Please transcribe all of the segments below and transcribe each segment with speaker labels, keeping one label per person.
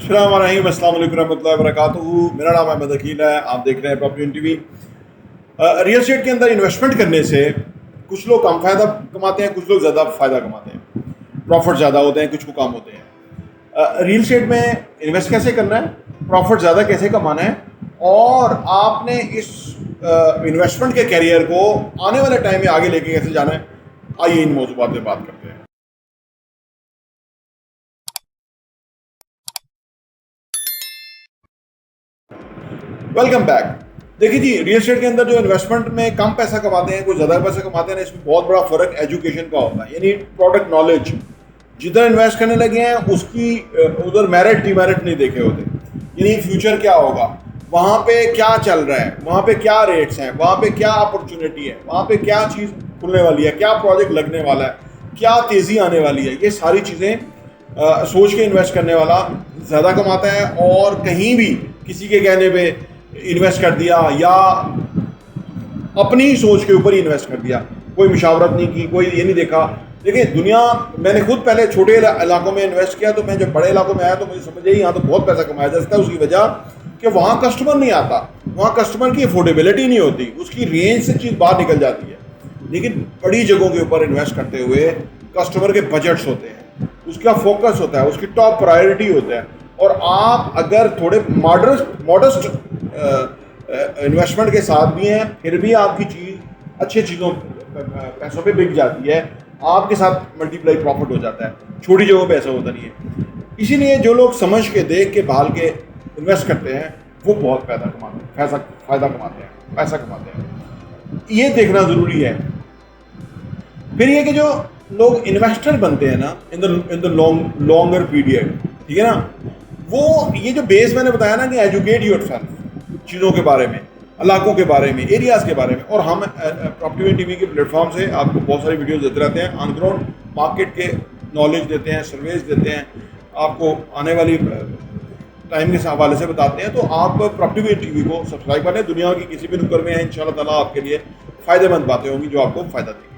Speaker 1: अस्सलाम वालेकुम रहमतुल्लाहि व बरकातुहू। मेरा नाम अहमद अकील है, आप देख रहे हैं प्रॉपर्टी टीवी। रियल एस्टेट के अंदर इन्वेस्टमेंट करने से कुछ लोग कम फ़ायदा कमाते हैं, कुछ लोग ज़्यादा फ़ायदा कमाते हैं। प्रॉफिट ज़्यादा होते हैं, कुछ को कम होते हैं। रियल एस्टेट में इन्वेस्ट कैसे करना है, प्रॉफिट ज़्यादा कैसे कमाना है, और आपने इस इन्वेस्टमेंट के कैरियर को आने वाले टाइम में आगे लेके कैसे जाना है, आइए इन मौजूदात पर बात करते हैं। Welcome back. देखिए जी, रियल एस्टेट के अंदर जो इन्वेस्टमेंट में कम पैसा कमाते हैं, कुछ ज़्यादा पैसा कमाते हैं ना, इसमें बहुत बड़ा फ़र्क एजुकेशन का होता है। यानी प्रोडक्ट नॉलेज, जिधर इन्वेस्ट करने लगे हैं उसकी उधर मेरिट डीमेरिट नहीं देखे होते। यानी फ्यूचर क्या होगा, वहाँ पे क्या चल रहा है, वहाँ पे क्या रेट्स हैं, वहाँ पे क्या अपॉर्चुनिटी है, वहाँ पे क्या चीज़ खुलने वाली है, क्या प्रोजेक्ट लगने वाला है, क्या तेज़ी आने वाली है, ये सारी चीज़ें सोच के इन्वेस्ट करने वाला ज़्यादा कमाता है। और कहीं भी किसी के कहने पे इन्वेस्ट कर दिया या अपनी ही सोच के ऊपर ही इन्वेस्ट कर दिया, कोई मुशावरत नहीं की, कोई ये नहीं देखा। देखिए दुनिया, मैंने खुद पहले छोटे इलाकों में इन्वेस्ट किया, तो मैं जब बड़े इलाकों में आया तो मुझे समझ आई यहाँ तो बहुत पैसा कमाया जा सकता है। उसकी वजह कि वहाँ कस्टमर नहीं आता, वहाँ कस्टमर की अफोर्डेबिलिटी नहीं होती, उसकी रेंज से चीज़ बाहर निकल जाती है। लेकिन बड़ी जगहों के ऊपर इन्वेस्ट करते हुए कस्टमर के बजट्स होते हैं, उसका फोकस होता है, उसकी टॉप प्रायोरिटी होता है। और आप अगर थोड़े मॉडस्ट इन्वेस्टमेंट के साथ भी हैं, फिर भी आपकी चीज़ अच्छी चीज़ों पैसों पे बिक जाती है, आपके साथ मल्टीप्लाई प्रॉफिट हो जाता है। छोटी जगहों पे ऐसा होता नहीं है। इसीलिए जो लोग समझ के, देख के, भाल के इन्वेस्ट करते हैं वो बहुत फ़ायदा कमाते हैं, पैसा कमाते हैं। ये देखना ज़रूरी है। फिर ये कि जो लोग इन्वेस्टर बनते हैं ना इन द लॉन्गर पीरियड, ठीक है ना, वो ये जो बेस मैंने बताया ना कि एजुकेट योरसेल्फ चीज़ों के बारे में, इलाकों के बारे में, एरियाज़ के बारे में। और हम प्रॉपर्टी टीवी के प्लेटफॉर्म से आपको बहुत सारी वीडियोस देते रहते हैं, ऑन ग्राउंड मार्केट के नॉलेज देते हैं, सर्वेज देते हैं, आपको आने वाली टाइम के हवाले से बताते हैं। तो आप प्रॉपर्टी टीवी को सब्सक्राइब करें। दुनिया की किसी भी नुक्कड़ में है, इंशाल्लाह ताला आपके लिए फ़ायदेमंद बातें होंगी जो आपको फ़ायदा देंगी।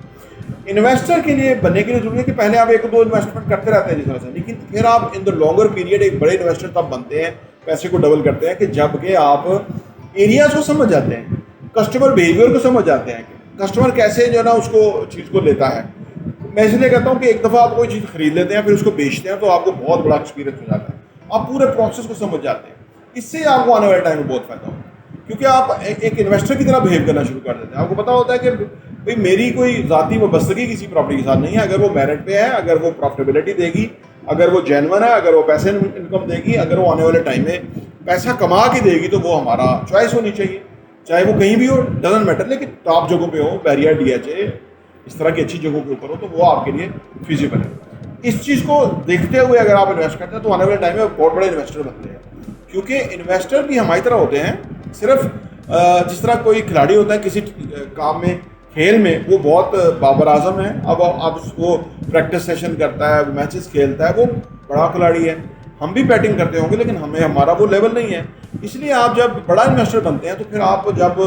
Speaker 1: इन्वेस्टर के लिए बनने के लिए जरूरी है कि पहले आप एक दो इन्वेस्टमेंट करते रहते हैं जिस तरह से, लेकिन फिर आप इन द लॉन्गर पीरियड एक बड़े इन्वेस्टर तब बनते हैं, पैसे को डबल करते हैं कि जबकि आप एरियाज को समझ जाते हैं, कस्टमर बिहेवियर को समझ जाते हैं, कस्टमर कैसे जो है ना उसको चीज़ को लेता है। मैं इसलिए कहता हूँ कि एक दफ़ा आप कोई चीज़ खरीद लेते हैं, फिर उसको बेचते हैं, तो आपको बहुत बड़ा एक्सपीरियंस हो जाता है, आप पूरे प्रोसेस को समझ जाते हैं। इससे आपको आने वाले टाइम में बहुत फ़ायदा होगा, क्योंकि आप एक इन्वेस्टर की तरह बिहेव करना शुरू कर देते हैं। आपको पता होता है कि भाई मेरी कोई ज़ाती वाबस्तगी किसी प्रॉपर्टी के साथ नहीं है। अगर वो मेरिट पे है, अगर वो प्रॉफिटेबिलिटी देगी, अगर वो जेन्युइन है, अगर वो पैसे इनकम देगी, अगर वो आने वाले टाइम में पैसा कमा के देगी, तो वो हमारा चॉइस होनी चाहिए, चाहे वो कहीं भी हो, डजंट मैटर। लेकिन टॉप जगहों पे हो, बैरियर DHA इस तरह की अच्छी जगहों के ऊपर हो, तो वो आपके लिए फिजिबल है। इस चीज़ को देखते हुए अगर आप इन्वेस्ट करते हैं तो आने वाले टाइम में बहुत बड़े इन्वेस्टर बनते हैं। क्योंकि इन्वेस्टर भी हमारी तरह होते हैं, सिर्फ जिस तरह कोई खिलाड़ी होता है किसी काम में, खेल में, वो बहुत बाबर आजम है, अब वो प्रैक्टिस सेशन करता है, वो मैचेस खेलता है, वो बड़ा खिलाड़ी है। हम भी बैटिंग करते होंगे, लेकिन हमारा वो लेवल नहीं है। इसलिए आप जब बड़ा इन्वेस्टर बनते हैं तो फिर आप जब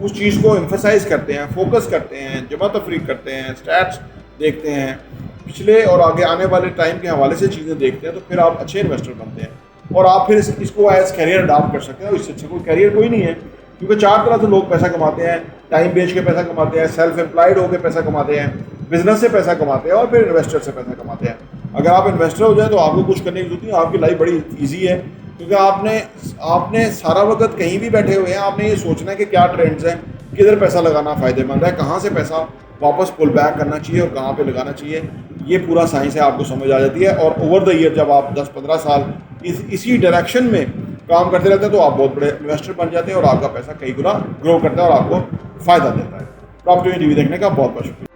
Speaker 1: उस चीज़ को एम्फसाइज करते हैं, फोकस करते हैं, जमा तफरीक करते हैं, स्टैट्स देखते हैं, पिछले और आगे आने वाले टाइम के हवाले से चीज़ें देखते हैं, तो फिर आप अच्छे इन्वेस्टर बनते हैं और आप फिर इसको एज कैरियर अडॉप्ट कर सकते हैं। इससे अच्छा कोई कैरियर कोई नहीं है, क्योंकि चार तरह से लोग पैसा कमाते हैं। टाइम बेच के पैसा कमाते हैं, सेल्फ एम्प्लॉयड होकर पैसा कमाते हैं, बिजनेस से पैसा कमाते हैं, और फिर इन्वेस्टर से पैसा कमाते हैं। अगर आप इन्वेस्टर हो जाए तो आपको कुछ करने की जरूरत नहीं, आपकी लाइफ बड़ी ईजी है, क्योंकि आपने सारा वक्त कहीं भी बैठे हुए हैं, आपने ये सोचना है कि क्या ट्रेंड्स हैं, किधर पैसा लगाना फ़ायदेमंद है, कहाँ से पैसा वापस पुल बैक करना चाहिए और कहाँ पे लगाना चाहिए। ये पूरा साइंस है, आपको समझ आ जाती है। और ओवर द ईयर जब आप 10-15 साल इसी डायरेक्शन में काम करते रहते हैं तो आप बहुत बड़े इन्वेस्टर बन जाते हैं और आपका पैसा कई गुना ग्रो करता है और आपको फ़ायदा देता है। प्रॉपर्टी टीवी देखने का बहुत बहुत शुक्रिया।